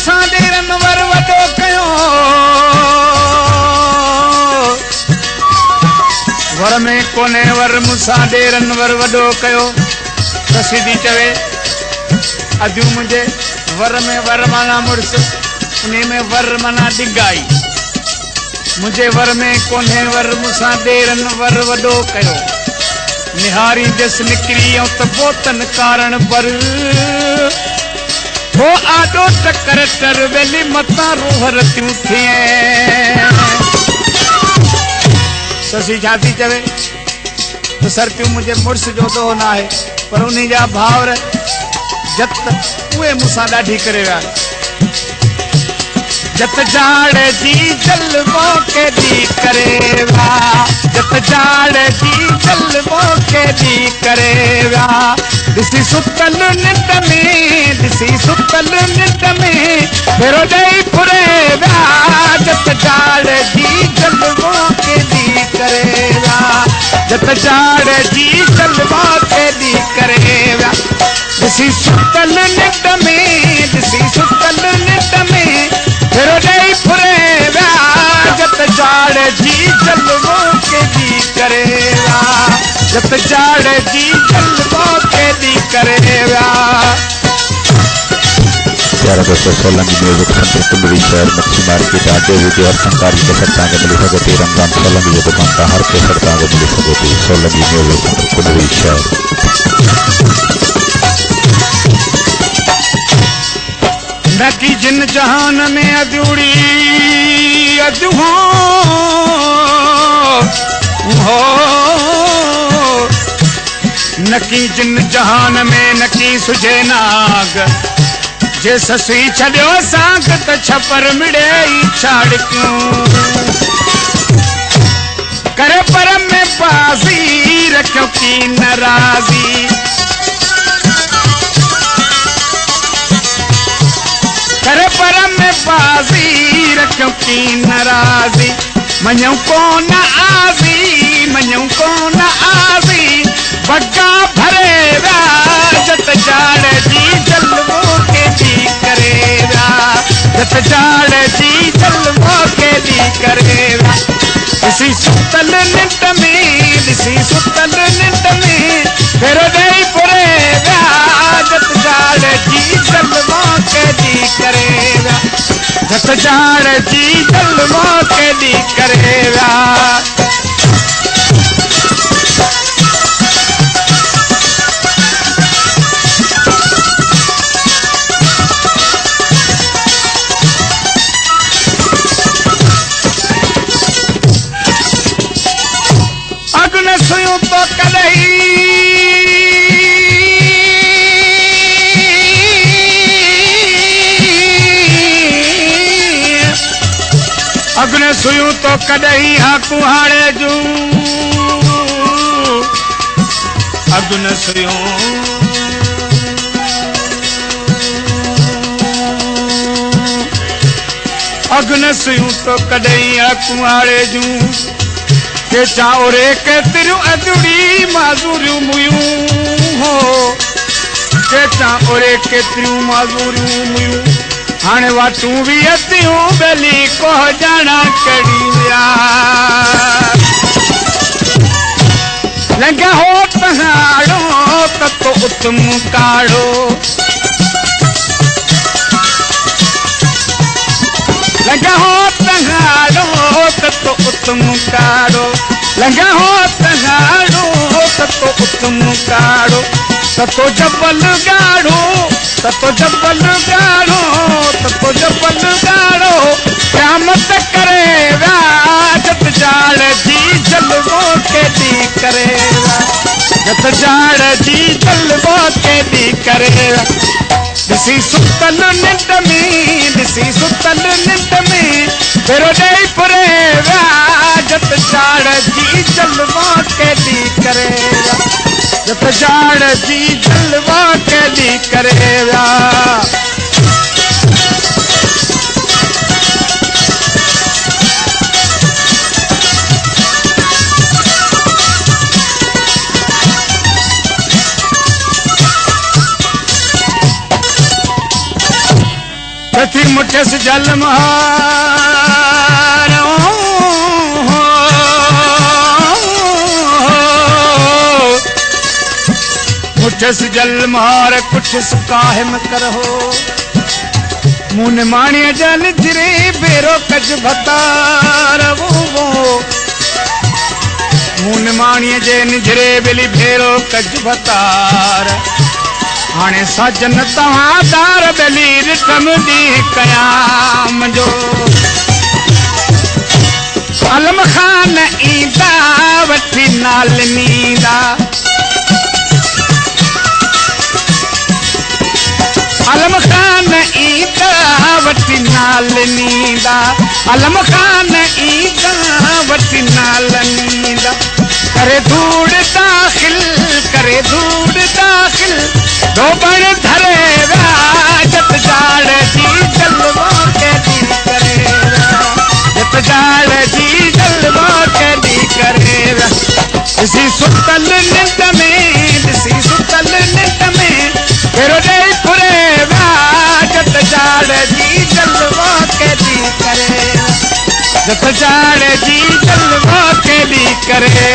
मूंसां ॾेरनि वर वॾो कयो वर में कोन्हे वर मूंसां ॾेरनि वर वॾो कयो त सिधी चवे अॼु मुंहिंजे वर में वर माना मुड़ुस उन में वर माना डिगाई मुंहिंजे वर में कोन्हे वर मूंसां ॾेरनि वर वॾो कयो निहारी जस निकिरी ऐं त बोतन कारण बर हो आॾो टकर टर वेली मतां रूह रतियूं थिए ससी छा थी चवे त सरतियूं मुंहिंजे मुड़ुस जो दोह न आहे पर उन जा भाउर जत उहे मूंसां ॾाढी करे विया जत जाड़ जी जलवो के दी करे विया जत जाड़ जी जलवो के दी करे विया ॾिसी सुतल निंड में ॾिसी सुतल निंड में फेरो ॾेई फुरे विया जत जाड़ जी जलवो के दी करे विया जत जाड़ जी जलवो के दी करे विया ॾिसी सुतल निंड में ॾिसी सुतल निंड में फेरो ॾेई फुरे विया जत जाड़ जी जलवो के दी करे विया जत जाड़ जी जलवो के दी करे विया प्यारा दोस्तों सोलंगी म्यूजिक सेंटर कुंडली शहर मच्छी मार्केट आगे वीडियो और संकारी के सट्टा के मिली सके रमजान सोलंगी की दुकान का हर के सट्टा को मिली सके सोलंगी म्यूजिक सेंटर कुंडली शहर नकी जिन जहान में अधूरी अधू हो नकी जिन जहान में नकी सुझे नाग जे ससी छॾियो साग त छपर मिड़े ई छाड़ क्यों करे पर में बाज़ी रखियो की नाराज़ी करे पर में बाज़ी रखियो की नाराज़ी मञूं कोन आज़ी मञूं कोन आज़ी बग्गा भरे विया जत जाड़ जी जलवो के दी करे विया जत जाड़ जी जलवो के दी करे विया ॾिसी सुतल निंड में ॾिसी सुतल निंड में फेरो ॾेई फुरे विया जत जाड़ जी जलवो के दी करे विया जत जाड़ जी जलवो के दी करे विया अगुन सुयूं तो कॾहिं अगुन सुयूं तो कॾहिं हा कुहाड़े जूं अगुन सुयूं अगुन सुयूं तो कॾहिं हा कुहाड़े जूं के चाउरे के तिरियूं अधूरी माज़ूरियूं मुयूं हो के चाउरे के तिरियूं माज़ूरियूं मुयूं हाणे वाटूं भी अतियूं बेली को जाना कड़ी विया लंघा हो पहाड़ो त तो उतम काड़ो लंघा हो पहाड़ो त तो उतम काड़ो लंघा हो पहाड़ो त तो उतम काड़ो तो जबल गाड़ो तो जबल गाड़ो तो जबल गाड़ो क़यामत करे विया जत जाड़ जी जलवो के दी करे विया जत जाड़ जी जलवो के दी करे विया ॾिसी सुतल निंड में ॾिसी सुतल निंड में फेरो ॾेई फुरे विया जत जाड़ जी जलवो के दी करे विया जत जाड़ जी जलवो के दी करे विया कथी मुठस जल मारो मुठस जल मार कुठस काहिम करहो मुन माणिय जल जिरे बेरो कज भतार मुन माणिय जे निजरे बेली भेरो कज भतार हाणे सजन तव्हां दार बेली रिठम दी कयाम जो अलम खान ईंदा वठी नालनीदा अलम खान ईंदा वठी नालनीदा अलम खान ईंदा वठी नालनीदा करे धूड़ दाखिल दो बण धरे जत जाड़ जी जलवो के दी करे जत जाड़ जी जलवो के दी करे दिसी सुतल निंद में फेरो दे खुरे जत जाड़ जी जलवो के दी करे जत जाड़ जी जलवो के दी करे